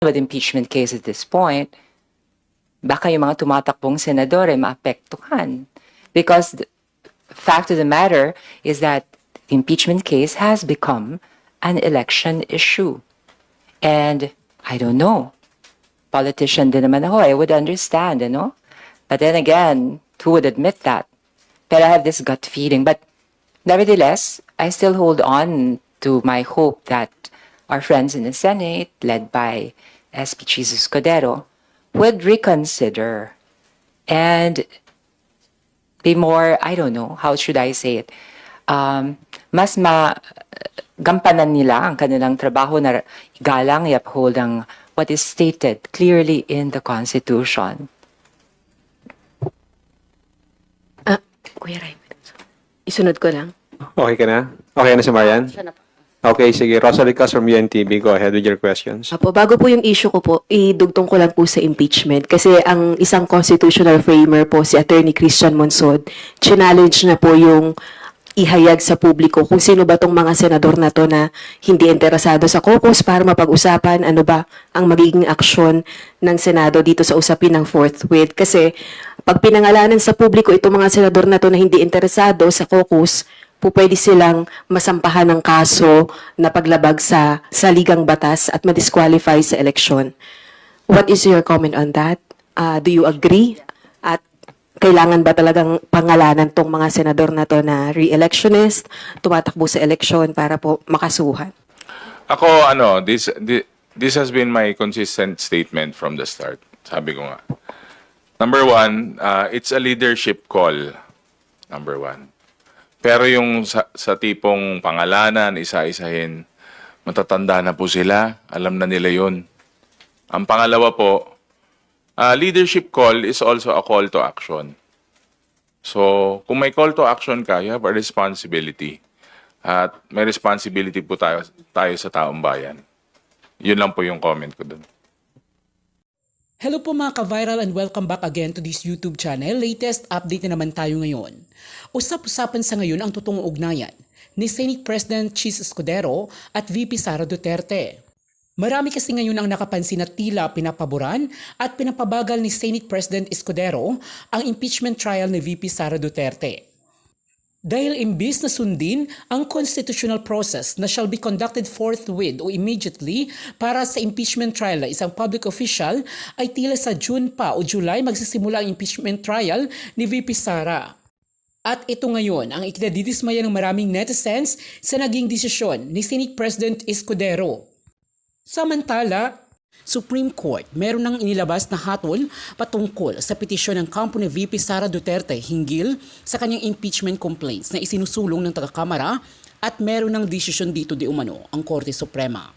with impeachment case at this point, baka yung mga tumatakbong senador ay maapektuhan. Because the fact of the matter is that the impeachment case has become an election issue. And I don't know. Politician din naman ako, I would understand, you know? But then again, who would admit that? But I have this gut feeling. But nevertheless, I still hold on to my hope that our friends in the Senate, led by SP Jesus Codero, would reconsider and be more, I don't know, how should I say it, mas gampanan nila ang kanilang trabaho na galang i-uphold ang what is stated clearly in the Constitution. Kuya Ray, isunod ko lang. Okay ka na? Okay na si Marian? Okay, sige. Rosalie Cas from UNTV. Go ahead with your questions. Apo, bago po yung issue ko po, idugtong ko lang po sa impeachment. Kasi ang isang constitutional framer po, si Attorney Christian Monsod, challenge na po yung ihayag sa publiko kung sino ba tong mga senador na to na hindi interesado sa caucus para mapag-usapan ano ba ang magiging aksyon ng Senado dito sa usapin ng forthwith. Kasi pag pinangalanan sa publiko itong mga senador na to na hindi interesado sa caucus, po pwede silang masampahan ng kaso na paglabag sa ligang batas at ma-disqualify sa eleksyon. What is your comment on that? Do you agree? At kailangan ba talagang pangalanan tong mga senador na to na re-electionist, tumatakbo sa eleksyon para po makasuhan? Ako, this has been my consistent statement from the start. Sabi ko nga. Number one, it's a leadership call. Number one. Pero yung sa tipong pangalanan, isa-isahin, matatanda na po sila, alam na nila yun. Ang pangalawa po, leadership call is also a call to action. So, kung may call to action ka, you have a responsibility. At may responsibility po tayo sa taong bayan. Yun lang po yung comment ko dun. Hello po mga ka-viral and welcome back again to this YouTube channel. Latest update na naman tayo ngayon. Usap-usapan sa ngayon ang totoong ugnayan ni Senate President Chis Escudero at VP Sara Duterte. Marami kasi ngayon ang nakapansin na tila pinapaboran at pinapabagal ni Senate President Escudero ang impeachment trial ni VP Sara Duterte. Dahil imbis na sundin ang constitutional process na shall be conducted forthwith o immediately para sa impeachment trial na isang public official, ay tila sa June pa o July magsisimula ang impeachment trial ni VP Sara. At ito ngayon ang ikinadidismaya ng maraming netizens sa naging desisyon ni Senate President Escudero. Samantala, Supreme Court meron nang inilabas na hatol patungkol sa petisyon ng kampo ni VP Sara Duterte hinggil sa kanyang impeachment complaints na isinusulong ng taga-kamara at meron ng desisyon dito di umano ang Korte Suprema.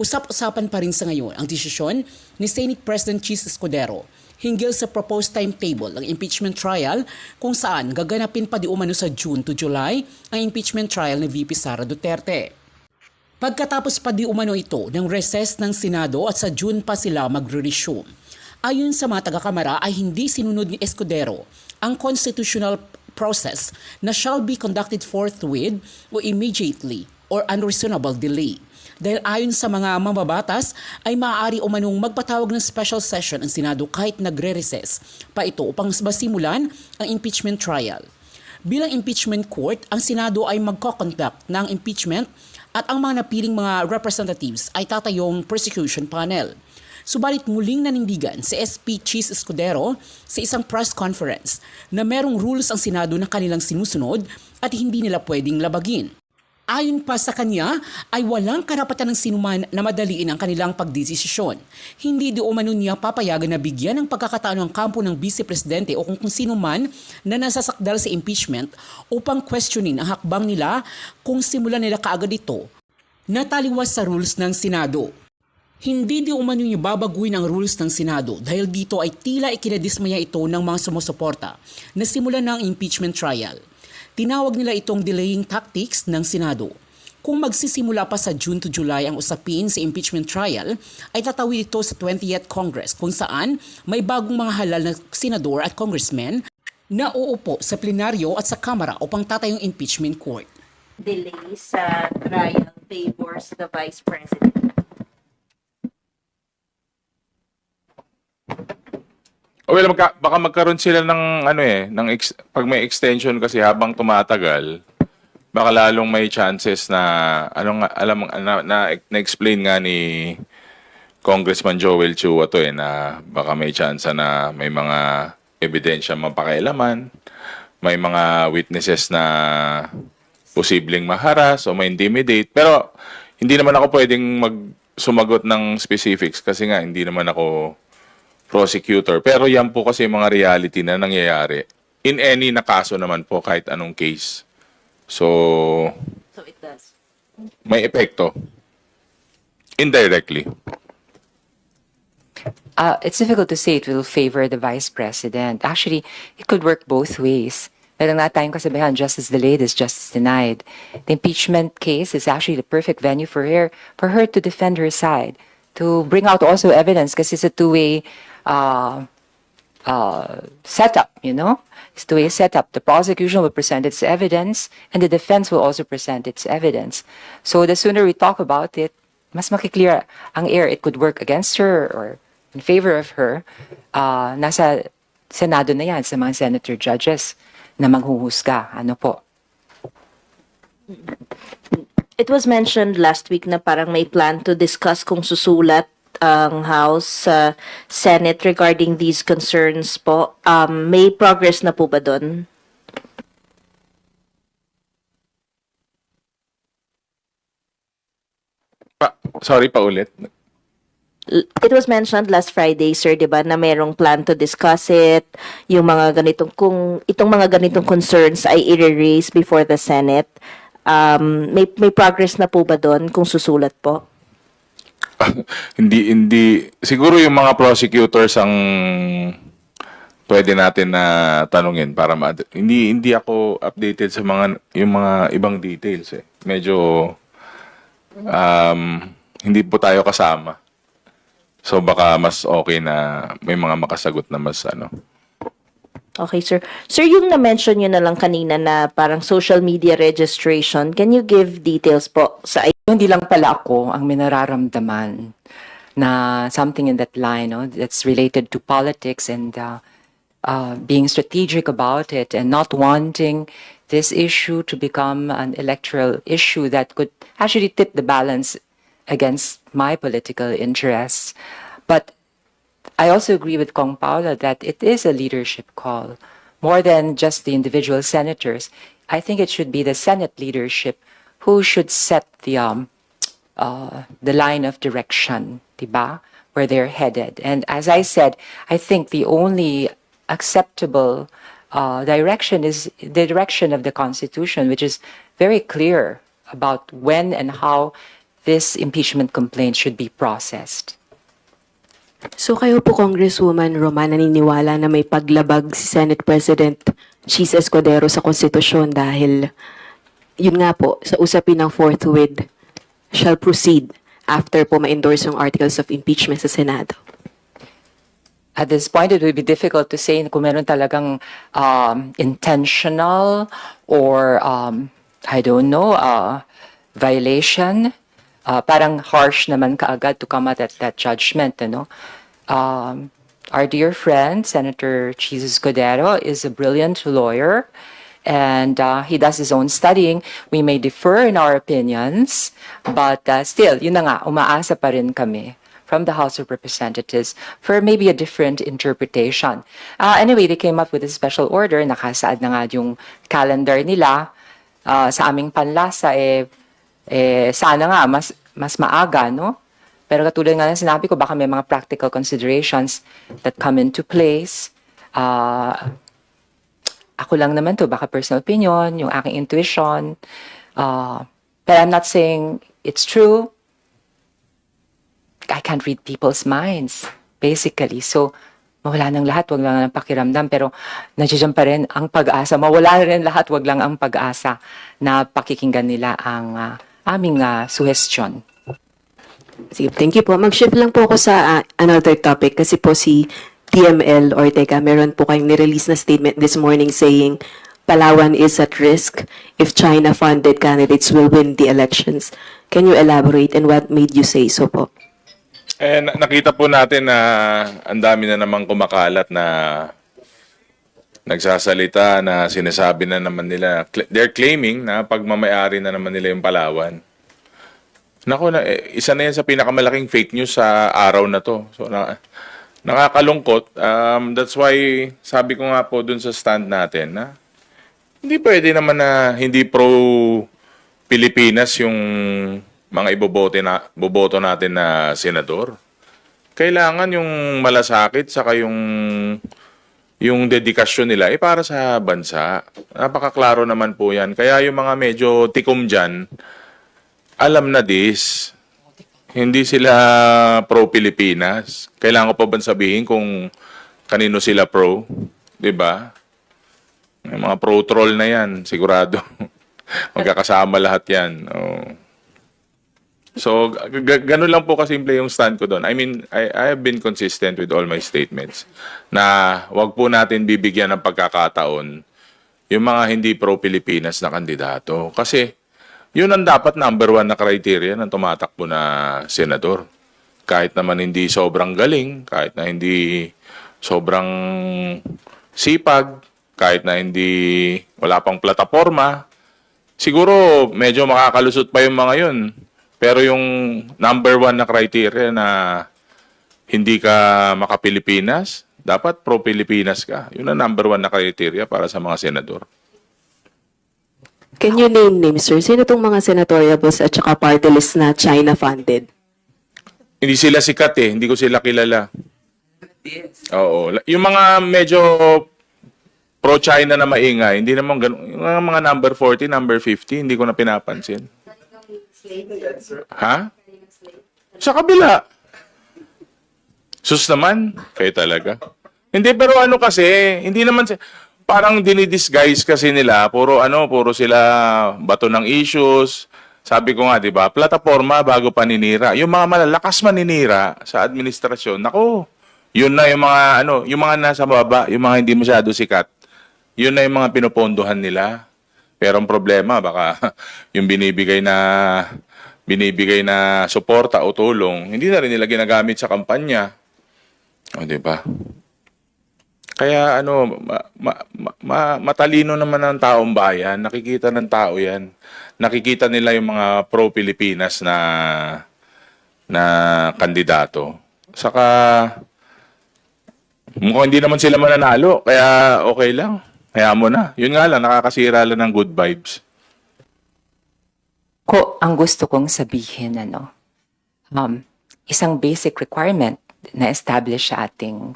Usap-usapan pa rin sa ngayon ang desisyon ni Senate President Chis Escudero hinggil sa proposed timetable ng impeachment trial kung saan gaganapin pa di umano sa June to July ang impeachment trial ni VP Sara Duterte. Pagkatapos pa di umano ito ng recess ng Senado at sa June pa sila magre-resume. Ayon sa mga taga-kamara ay hindi sinunod ni Escudero ang constitutional process na shall be conducted forthwith o immediately or unreasonable delay. Dahil ayon sa mga mambabatas ay maaari umanong magpatawag ng special session ang Senado kahit nagre-recess pa ito upang masimulan ang impeachment trial. Bilang impeachment court, ang Senado ay magko-conduct ng impeachment at ang mga napiling mga representatives ay tatayong prosecution panel. Subalit muling nanindigan si SP Chis Escudero sa isang press conference na merong rules ang Senado na kanilang sinusunod at hindi nila pwedeng labagin. Ayon pa sa kanya ay walang karapatan ng sinuman na madaliin ang kanilang pagdesisyon. Hindi di umano niya papayagan na bigyan ng pagkakataon ang kampo ng Vice Presidente o kung sino man na nasasakdal sa impeachment upang questionin ang hakbang nila kung simulan nila kaagad ito na taliwas sa rules ng Senado. Hindi di umano niya babaguhin ang rules ng Senado dahil dito ay tila ikinadismaya ito ng mga sumusuporta na simulan ng impeachment trial. Tinawag nila itong delaying tactics ng Senado. Kung magsisimula pa sa June to July ang usapin sa impeachment trial, ay tatawid ito sa 20th Congress kung saan may bagong mga halal na senador at congressmen na uupo sa plenaryo at sa Kamara upang tatayong impeachment court. Delay sa trial favors the Vice President. Well, baka magkaroon sila ng ano pag may extension kasi habang tumatagal, baka lalong may chances na na-explain nga ni Congressman Joel Chua to na baka may chance na may mga ebidensya mapakailaman, may mga witnesses na posibleng maharas o ma-intimidate. Pero hindi naman ako pwedeng sumagot ng specifics kasi nga hindi naman ako prosecutor. Pero yan po kasi mga reality na nangyayari. In any na kaso naman po, kahit anong case. So it does. may epekto. Indirectly. It's difficult to say it will favor the vice president. Actually, it could work both ways. Meron nga tayong kasabihan, justice delayed is justice denied. The impeachment case is actually the perfect venue for her to defend her side, to bring out also evidence, kasi it's a two-way setup, you know? It's a two-way setup. The prosecution will present its evidence, and the defense will also present its evidence. So the sooner we talk about it, mas makiklear ang air. It could work against her or in favor of her. Nasa Senado na yan, sa mga senator judges na maghuhusga. Ano po? It was mentioned last week na parang may plan to discuss kung susulat ang House, Senate regarding these concerns po. May progress na po ba doon? Sorry, paulit. It was mentioned last Friday, sir, 'di ba, na merong plan to discuss it, yung mga ganitong kung itong mga ganitong concerns ay i-raise before the Senate. May progress na po ba doon kung susulat po? Hindi siguro yung mga prosecutors ang pwede natin na tanungin para hindi ako updated sa yung mga ibang details eh. Medyo hindi po tayo kasama. So baka mas okay na may mga makasagot na mas Okay, sir. Sir, yung na-mention nyo na lang kanina na parang social media registration, can you give details po sa Hindi lang pala ako ang minararamdaman na something in that line, no, that's related to politics and being strategic about it and not wanting this issue to become an electoral issue that could actually tip the balance against my political interests. But I also agree with Kong Paula that it is a leadership call. More than just the individual senators, I think it should be the Senate leadership who should set the line of direction, diba? Where they're headed. And as I said, I think the only acceptable direction is the direction of the Constitution, which is very clear about when and how this impeachment complaint should be processed. So kayo po, Congresswoman Roman, naniniwala na may paglabag si Senate President Chis Escudero sa konstitusyon dahil yun nga po, sa usapin ng forthwith shall proceed after po ma-endorse yung articles of impeachment sa Senado? At this point, it would be difficult to say kung meron talagang intentional or, I don't know, violation. Parang harsh naman kaagad to come at that judgment, ano? Our dear friend, Senator Chis Escudero, is a brilliant lawyer, and he does his own studying. We may differ in our opinions, but still, yun na nga, umaasa pa rin kami from the House of Representatives for maybe a different interpretation. Anyway, they came up with a special order, nakasaad na nga yung calendar nila sa aming panlasa, sana nga, mas maaga, no? Pero katulad nga ng sinabi ko, baka may mga practical considerations that come into place. Ako lang naman to, baka personal opinion, yung aking intuition. But I'm not saying it's true. I can't read people's minds, basically. So, mawala ng lahat, wag lang ang pakiramdam. Pero nandiyan pa rin ang pag-asa. Mawala rin lahat, wag lang ang pag-asa na pakikinggan nila ang aming suggestion. Sige, thank you po. Mag-shift lang po ako sa another topic kasi po si TML Ortega, meron po kayong nirelease na statement this morning saying Palawan is at risk if China-funded candidates will win the elections. Can you elaborate and what made you say so po? Nakita po natin na ang dami na namang kumakalat na nagsasalita na sinasabi na naman nila, they're claiming na pagmamayari na naman nila yung Palawan. Naku, isa na yan sa pinakamalaking fake news sa araw na to. So, nakakalungkot. That's why, sabi ko nga po dun sa stand natin na hindi pwede naman na hindi pro-Pilipinas yung mga boboto natin na senador. Kailangan yung malasakit saka yung dedikasyon nila para sa bansa. Napakaklaro naman po yan. Kaya yung mga medyo tikom dyan, alam na this. Hindi sila pro-Pilipinas. Kailangan ko pa ba sabihin kung kanino sila pro? 'Di ba? Yung mga pro-troll na yan, sigurado. Magkakasama lahat yan. Oh. So, ganun lang po kasimple yung stand ko doon. I mean, I have been consistent with all my statements na wag po natin bibigyan ng pagkakataon yung mga hindi pro-Pilipinas na kandidato. Kasi, yun ang dapat number 1 na criteria ng tumatakbo na senador. Kahit naman hindi sobrang galing, kahit na hindi sobrang sipag, kahit na hindi wala pang plataforma, siguro medyo makakalusot pa yung mga yun. Pero yung number 1 na criteria na hindi ka maka-Pilipinas, dapat pro-Pilipinas ka. Yun ang number 1 na criteria para sa mga senador. Can you name names, sir? Sino tong mga senatoriables at saka party list na China-funded? Hindi sila sikat eh. Hindi ko sila kilala. Oo. Yung mga medyo pro-China na maingay, hindi naman ganun. Yung mga number 40, number 50, hindi ko na pinapansin. Ha? Sa kabila. Sus naman. Kayo talaga. Hindi, pero ano kasi, hindi naman, parang dinidisguise kasi nila, puro sila bato ng issues. Sabi ko nga, di ba, plataforma bago paninira. Yung mga malalakas maninira sa administrasyon, nako, yun na yung mga, yung mga nasa baba, yung mga hindi masyado sikat, yun na yung mga pinopondohan nila. Pero ang problema, baka yung binibigay na suporta o tulong, hindi na rin nila ginagamit sa kampanya. O, di ba? Kaya matalino naman ang taong bayan, nakikita ng tao yan. Nakikita nila yung mga pro-Pilipinas na kandidato. Saka, mukhang hindi naman sila mananalo, kaya okay lang. Kaya mo na. Yun nga lang, nakakasira lang ng good vibes. Ang gusto kong sabihin, isang basic requirement na establish sa ating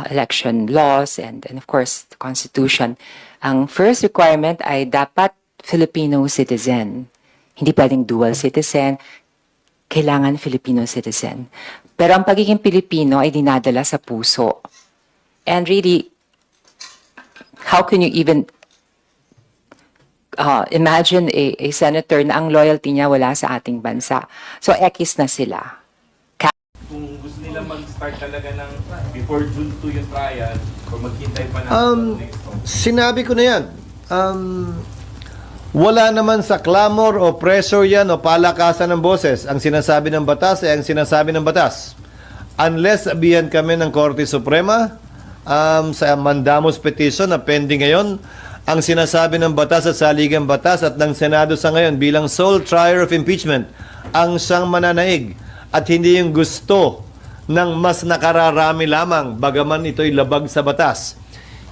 election laws and of course the Constitution. Ang first requirement ay dapat Filipino citizen. Hindi pwedeng dual citizen. Kailangan Filipino citizen. Pero ang pagiging Pilipino ay dinadala sa puso. And really, how can you even imagine a senator na ang loyalty niya wala sa ating bansa? So, ekis na sila. Kung gusto nila mag-start talaga ng before June 2 yung trial, o maghintay pa natin next month. Sinabi ko na yan. Wala naman sa clamor o pressure yan o palakasan ng boses. Ang sinasabi ng batas ay ang sinasabi ng batas. Unless sabihan kami ng Korte Suprema sa mandamus petition na pending ngayon, ang sinasabi ng batas at saligang batas at ng Senado sa ngayon bilang sole trier of impeachment ang siyang mananaig at hindi yung gusto ng mas nakararami lamang bagaman ito'y labag sa batas.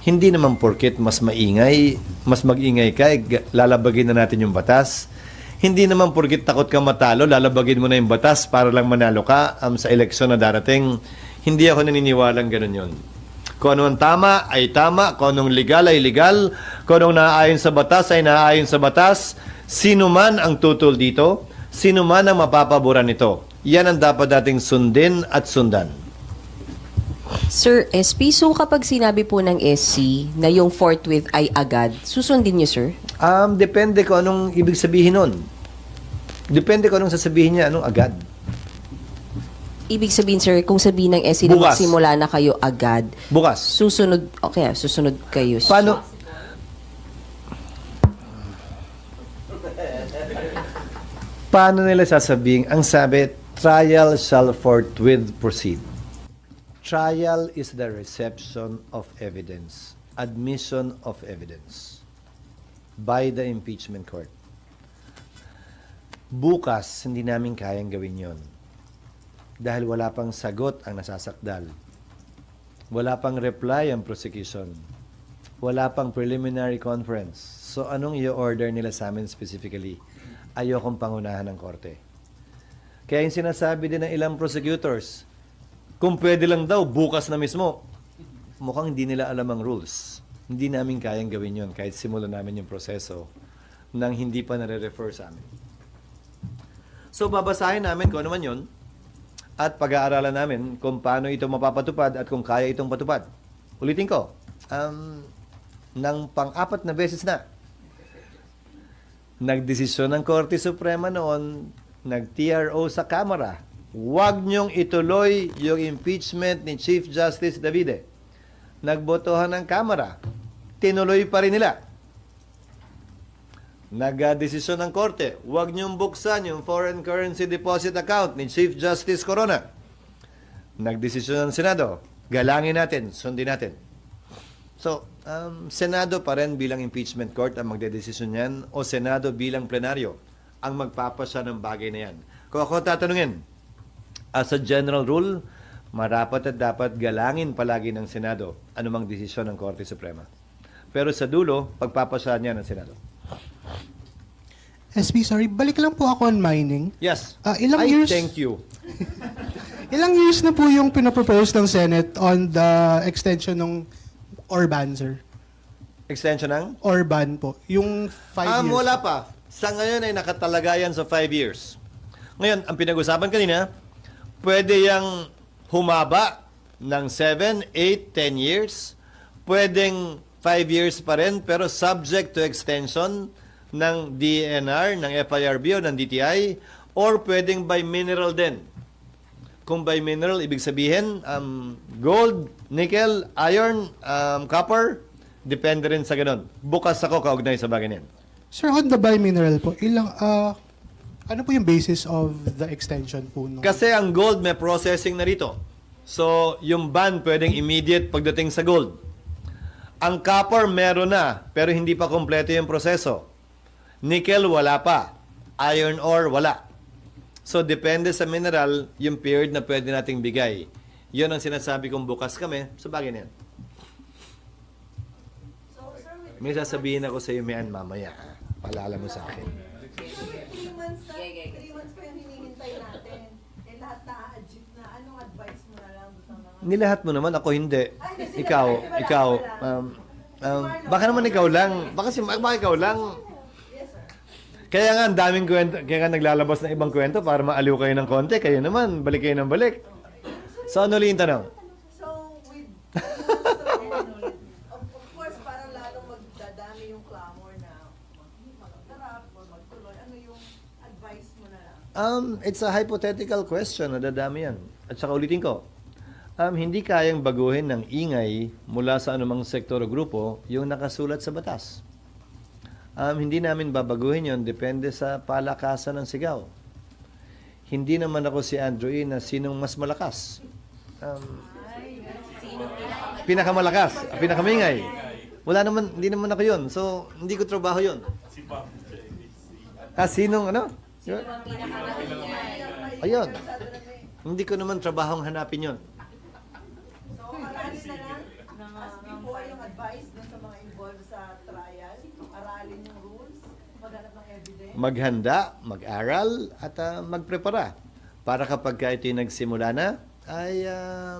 Hindi naman porket mas mag-ingay ka, lalabagin na natin yung batas. Hindi naman porket takot ka matalo, lalabagin mo na yung batas para lang manalo ka sa eleksyon na darating. Hindi ako naniniwalang ganun yun. Kung ano ang tama ay tama, kung anong legal ay legal, kung anong naaayon sa batas ay naaayon sa batas. Sino man ang tutol dito, sino man ang mapapaboran nito. Yan ang dapat dating sundin at sundan. Sir SP, so kapag sinabi po ng SC na yung forthwith ay agad, susundin niyo, sir? Depende kung anong ibig sabihin nun. Depende kung anong sasabihin niya, anong agad. Ibig sabihin, sir, kung sabihin ng SC na Bukas. magsimula na kayo agad, Bukas. susunod kayo. Paano nila sasabihin? Ang sabi, trial shall forthwith proceed. Trial is the reception of evidence, admission of evidence by the impeachment court. Bukas, hindi namin kayang gawin yon dahil wala pang sagot ang nasasakdal. Wala pang reply ang prosecution. Wala pang preliminary conference. So anong i-order nila sa amin specifically? Ayokong pangunahan ng korte. Kaya yung sinasabi din ng ilang prosecutors, kung pwede lang daw, bukas na mismo. Mukhang hindi nila alam ang rules. Hindi namin kayang gawin yon kahit simulan namin yung proseso nang hindi pa nare-refer sa amin. So babasahin namin kung ano man yun at pag-aaralan namin kung paano ito mapapatupad at kung kaya itong patupad. Ulitin ko, ng pang-apat na beses na, nagdesisyon ng Korte Suprema noon, nag-TRO sa Kamara, huwag niyong ituloy yung impeachment ni Chief Justice Davide. Nagbotohan ng Kamara, tinuloy pa rin nila. Nagdesisyon ng Korte, huwag niyong buksan yung foreign currency deposit account ni Chief Justice Corona. Nagdesisyon ng Senado, galangin natin, sundin natin. So, Senado pa rin bilang impeachment court ang magdedesisyon yan o Senado bilang plenaryo ang magpapasya ng bagay na yan. Kung ako tatanungin, as a general rule, marapat at dapat galangin palagi ng Senado anumang desisyon ng Korte Suprema. Pero sa dulo, pagpapasya niya ng Senado. SB, sorry, balik lang po ako on mining. Yes. Ilang years? Thank you. Ilang years na po yung pinapropose ng Senate on the extension ng Orban, sir? Extension ng? Orban po. Yung 5 years. Wala pa. Sa ngayon ay nakatalagayan sa 5 years. Ngayon, ang pinag-usapan kanina, pwede yang humaba ng 7, 8, 10 years. Pwedeng 5 years pa rin, pero subject to extension ng DNR, ng FIRB o ng DTI, or pwedeng by mineral din. Kung by mineral, ibig sabihin, gold, nickel, iron, copper, depende rin sa ganun. Bukas ako kaugnay sa bagay niyan. Sir, on the bi-mineral po, ano po yung basis of the extension po? Kasi ang gold may processing na rito. So, yung ban pwedeng immediate pagdating sa gold. Ang copper meron na, pero hindi pa kompleto yung proseso. Nickel, wala pa. Iron ore, wala. So, depende sa mineral, yung period na pwede nating bigay. Yun ang sinasabi kong bukas kami sa bagay na yan. May sasabihin ako sa iyo, Mian, mamaya. Paalala mo sa akin. 3 months pa yung hinihintay natin. Eh, lahat na-achieve na. Anong advice mo na lang sa mga... Nilahat mo naman, ako hindi. Ikaw. Baka naman ikaw lang. Baka ikaw lang. Kaya nga, ang daming kwento. Kaya nga naglalabas ng ibang kwento para maaliw kayo ng konti. Kayo naman, balik kayo ng balik. So, ano ulit yung tanong? So, with... of course, parang lalong magdadami yung clamor na magtarap o magtuloy. Ano yung advice mo na lang? It's a hypothetical question. Nadadami yan. At saka ulitin ko. Hindi kayang baguhin ng ingay mula sa anumang sektor o grupo yung nakasulat sa batas. Hindi namin babaguhin yon, depende sa palakasan ng sigaw. Hindi naman ako si Andrew E. na sinong mas malakas. Pinakamalakas, pinakamingay. Hindi naman ako yun. So, hindi ko trabaho yun. Sinong ano? Ayun. Hindi ko naman trabahong hanapin yun. So, aralin na lang as before yung advice dun sa mga involved sa trial. Aralin yung rules, maghanap ng evidence. Maghanda, mag-aral, at magprepara. Para kapag ito yung nagsimula na, ay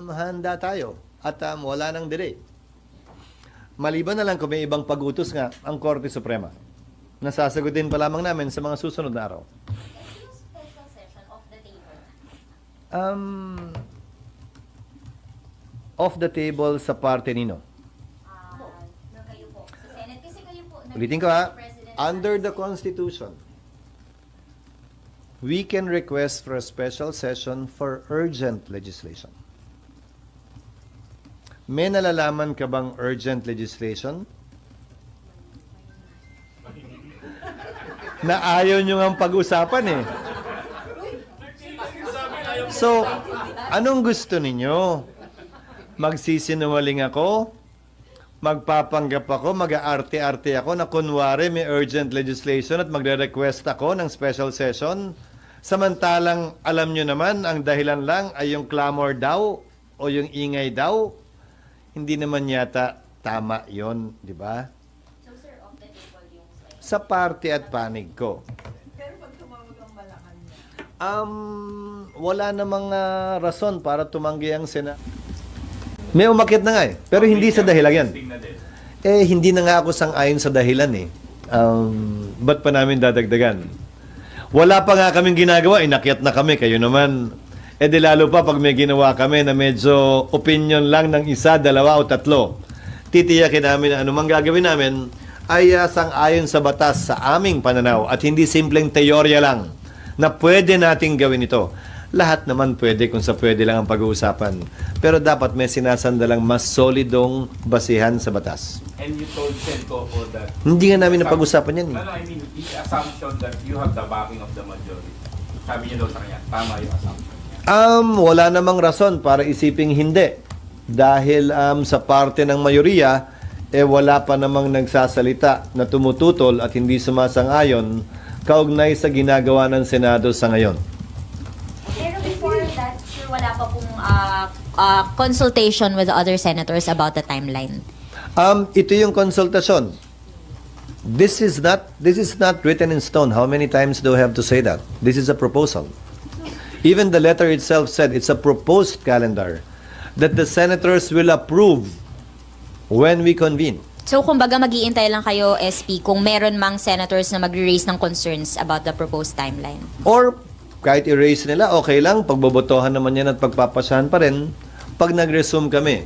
mahanda tayo. At wala nang delay. Maliban na lang kung may ibang pag-utos nga ang Korte Suprema. Nasasagutin pa lamang namin sa mga susunod na araw. Special session of the table. Off the table sa parte nino. Kayo po. Sa Senate. Kasi kayo po. Ulitin ko under the Constitution, we can request for a special session for urgent legislation. May nalalaman ka bang urgent legislation? Na ayaw nyo nga pag-usapan eh. So, anong gusto ninyo? Magsisinungaling ako? Magpapanggap ako? Mag-aarte-arte ako na kunwari may urgent legislation at magre-request ako ng special session? Samantalang alam nyo naman, ang dahilan lang ay yung clamor daw o yung ingay daw. Hindi naman yata tama yon, di ba? So, sir, off the table yung slide. Sa party at panig ko. Pero pag tumawag ang Malacanang, Wala namang rason para tumanggi ang Senado. May umakit na nga eh. Pero hindi sa dahilan yan. Hindi na nga ako sang-ayon sa dahilan eh. Ba't pa namin dadagdagan? Wala pa nga kaming ginagawa, inakyat na kami. Kayo naman, di lalo pa pag may ginawa kami na medyo opinion lang ng isa, dalawa o tatlo. Titiyakin namin na anumang gagawin namin ay sang-ayon sa batas sa aming pananaw at hindi simpleng teorya lang na pwede nating gawin ito. Lahat naman pwede kung sa pwede lang ang pag-uusapan. Pero dapat may sinasandalang mas solidong basihan sa batas. And you told Senco po that... Hindi nga namin napag-usapan yan eh. No, I mean, the assumption that you have the backing of the majority. Sabi niyo daw sa kanya, tama yung assumption niya. Wala namang rason para isiping hindi. Dahil sa parte ng mayoriya, wala pa namang nagsasalita na tumututol at hindi sumasang-ayon kaugnay sa ginagawa ng Senado sa ngayon. Pero before that, sir, wala pa pong consultation with other senators about the timeline. Ito yung konsultasyon. This is not written in stone. How many times do I have to say that? This is a proposal. Even the letter itself said it's a proposed calendar that the senators will approve when we convene. So, kumbaga, mag-iintay lang kayo, SP, kung meron mang senators na magre-raise ng concerns about the proposed timeline. Or kahit erase nila, okay lang. Pagbobotohan naman yan at pagpapasahan pa rin pag nag-resume kami.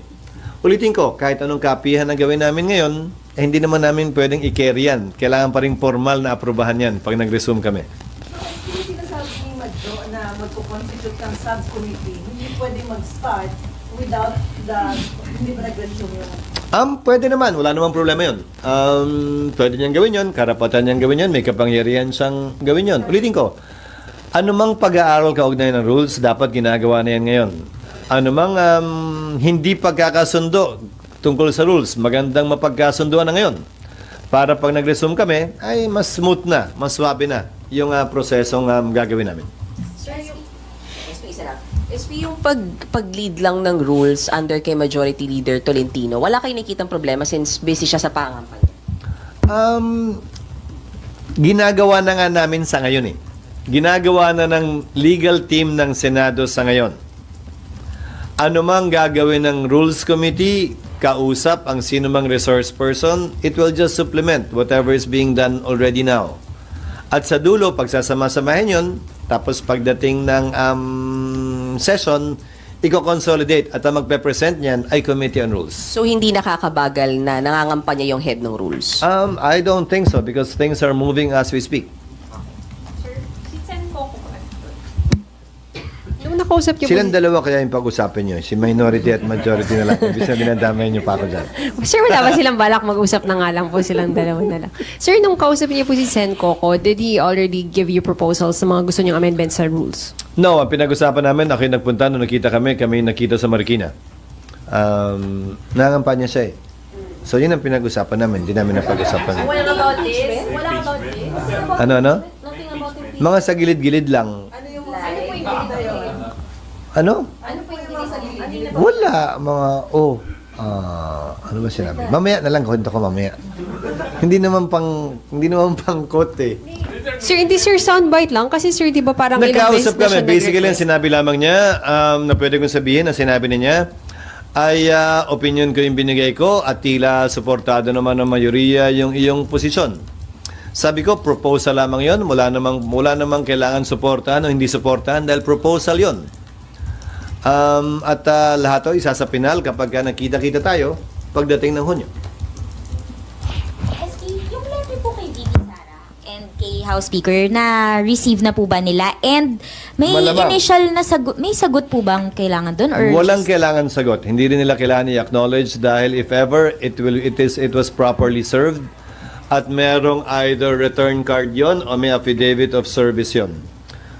Ulitin ko, kahit anong kapihan na gawin namin ngayon, hindi naman namin pwedeng i-carry yan. Kailangan pa rin formal na aprubahan yan pag nag-resume kami. hindi sinasabi ni Madjo na magkukonstitute ng subcommittee, hindi pwede mag-start without hindi ba nag-resume yung... Pwede naman. Wala namang problema yun. Pwede niyang gawin yun. Karapatan niyang gawin yun. May kapangyarihan siyang gawin yun. Ulitin ko, anumang pag-aaral kaugnay ng rules, dapat ginagawa na yan ngayon. Anumang hindi pagkakasundo tungkol sa rules, magandang mapagkasunduan na ngayon. Para pag nag-resume kami, ay mas smooth na, mas swabe na yung prosesong gagawin namin. SP, yung pag-lead lang ng rules under kay Majority Leader Tolentino, wala kayo nakikitang problema since busy siya sa pangampanya? Ginagawa na nga namin sa ngayon eh. Ginagawa na ng legal team ng Senado sa ngayon. Ano mang gagawin ng Rules Committee, kausap ang sino mang resource person, it will just supplement whatever is being done already now. At sa dulo, pagsasama-samahin yun, tapos pagdating ng session, i-consolidate at ang magpe-present niyan ay Committee on Rules. So, hindi nakakabagal na nangangampanya yung head ng rules? I don't think so because things are moving as we speak. Nung nakausap niyo Silang dalawa kaya yung pag-usapan nyo. Si minority at majority na lang. Ibig sabihin dinadamay nyo pa ako dyan. Sir, wala ba silang balak mag-usap na nga lang po silang dalawa na lang? Sir, nung kausap niyo po si Sen Coco, did he already give you proposals sa mga gusto niyong amendments sa rules? No, ang pinag-usapan namin, ako yung nagpunta, nung nakita kami nakita sa Marikina. Nangangampanya siya eh. So yun ang pinag-usapan namin, hindi namin napag-usapan. Walang about this? Walang about this? Ano? Nothing about it. Mga sa gilid-gilid lang. Ano yung mga salita yun? Ano? Ano po yung mga salita? Wala, mga, ano ba sinabi? Mamaya na lang, kwento ko mamaya. Hindi naman pang quote eh. Sir, hindi sir soundbite lang kasi sir, di ba parang ilang beses Nagkausap na kami. siya Basically, ang nag-request? sinabi lamang niya, na pwede kong sabihin, na sinabi niya, ay opinion ko yung binigay ko at tila suportado naman ng mayoriya yung iyong posisyon. Sabi ko, proposal lamang yon, wala namang kailangan suportahan o hindi suportahan dahil proposal yon. At lahat to isa sa pinal kapag nakita-kita tayo pagdating ng Hunyo. SP, yung letter po kay VP Sara and kay House Speaker, na-receive na po ba nila? And may Malamang. initial na sagot, may sagot po bang kailangan doon? Or Walang kailangan sagot. Hindi rin nila kailangan i-acknowledge dahil if ever it was properly served at merong either return card yon o may affidavit of service yon.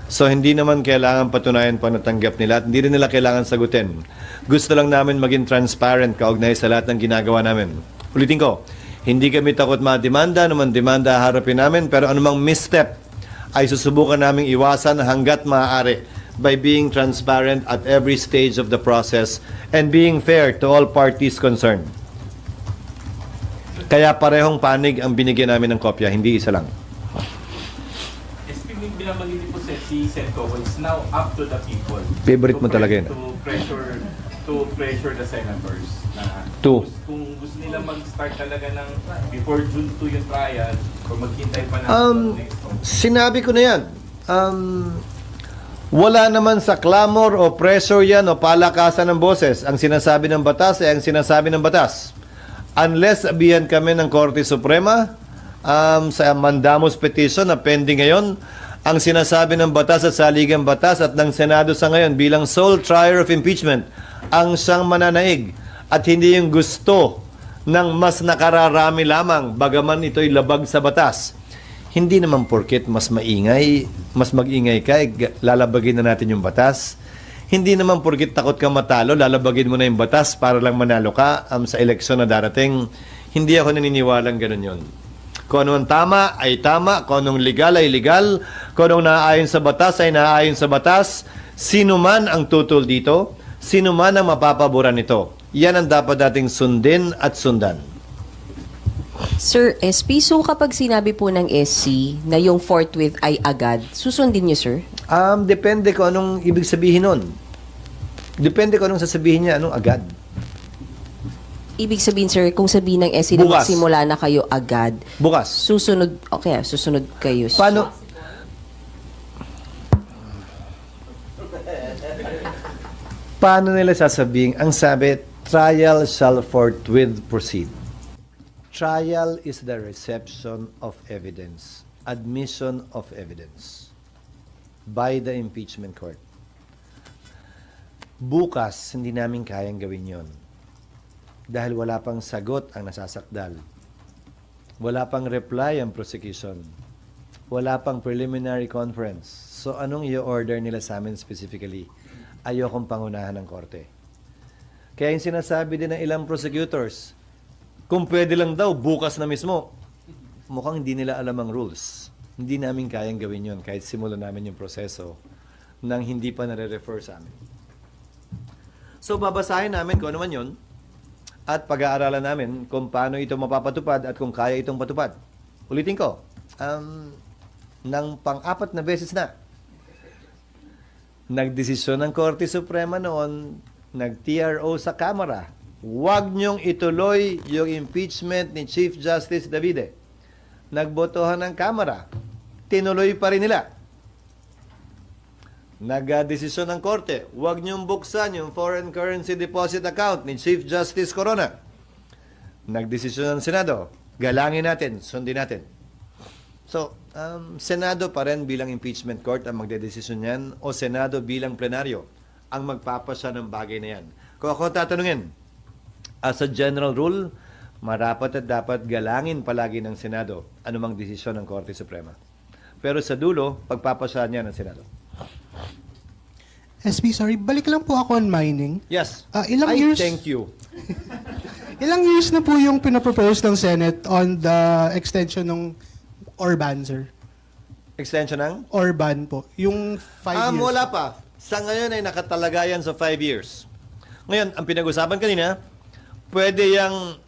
So hindi naman kailangan patunayan pa natanggap nila at hindi rin nila kailangan sagutin. Gusto lang namin maging transparent kaugnay sa lahat ng ginagawa namin. Ulitin ko, hindi kami takot mademanda, naman demanda harapin namin, pero anumang misstep ay susubukan naming iwasan hanggat maaari by being transparent at every stage of the process and being fair to all parties concerned. Kaya parehong panig ang binigyan namin ng kopya, hindi isa lang. SP, binabanggit po si Senator, it's now up to the people. Favorite mo talaga yun. To pressure the senators na kung gusto nila mag-start talaga ng before June 2 yung trial or maghintay pa ng next month. Sinabi ko na yan. Wala naman sa clamor o pressure yan o palakasan ng boses. Ang sinasabi ng batas ay ang sinasabi ng batas. Unless abihan kami ng Korte Suprema sa mandamus petition na pending ngayon, ang sinasabi ng batas at saligang batas at ng Senado sa ngayon bilang sole trier of impeachment ang siyang mananaig at hindi yung gusto ng mas nakararami lamang bagaman ito'y labag sa batas. Hindi naman porket mas mag-ingay ka, lalabagin na natin yung batas. Hindi naman porket takot ka matalo, lalabagin mo na yung batas para lang manalo ka sa eleksyon na darating. Hindi ako naniniwalang ganun yun. Kung anong tama ay tama, kung anong legal ay legal, kung anong naaayon sa batas ay naaayon sa batas. Sino man ang tutol dito, sino man ang mapapaboran nito. Yan ang dapat dating sundin at sundan. Sir, SP, so kapag sinabi po ng SC na yung forthwith ay agad, susundin niyo, sir? Depende kung anong ibig sabihin nun. Depende kung anong sasabihin niya, anong agad. Ibig sabihin, sir, kung sabihin ng SC na Bukas. magsimula na kayo agad, Bukas. susunod kayo. Paano? Paano nila sasabihin? Ang sabi, trial shall forthwith proceed. Trial is the reception of evidence, admission of evidence by the impeachment court. Bukas, hindi namin kayang gawin yon. Dahil wala pang sagot ang nasasakdal. Wala pang reply ang prosecution. Wala pang preliminary conference. So anong i-order nila sa amin specifically? Ayokong pangunahan ng korte. Kaya yung sinasabi din ng ilang prosecutors, kung pwede lang daw, bukas na mismo. Mukhang hindi nila alam ang rules. Hindi namin kayang gawin yon kahit simulan namin yung proseso nang hindi pa nare-refer sa amin. So babasahin namin kung ano man yun at pag-aaralan namin kung paano ito mapapatupad at kung kaya itong patupad. Ulitin ko, ng pang-apat na beses na, nagdesisyon ng Korte Suprema noon, nag-TRO sa Kamara, huwag niyong ituloy yung impeachment ni Chief Justice Davide. Nagbotohan ng Kamara, tinuloy pa rin nila. Nag-desisyon ng Korte, huwag niyong buksan yung foreign currency deposit account ni Chief Justice Corona. Nagdesisyon ng Senado, galangin natin, sundin natin. So, Senado pa rin bilang impeachment court ang magdedesisyon yan o Senado bilang plenaryo ang magpapasya ng bagay na yan. Kung ako tatanungin, as a general rule, marapat at dapat galangin palagi ng Senado anumang desisyon ng Korte Suprema. Pero sa dulo, pagpapasya niya ng Senado. SP, sorry, balik lang po ako on mining. Yes. Ilang years? Thank you. Ilang years na po yung pinapropose ng Senate on the extension ng Orban, sir? Extension ng? Orban po. Yung 5 years. Wala pa. Sa ngayon ay nakatalagayan sa 5 years. Ngayon, ang pinag-usapan kanina, pwede yung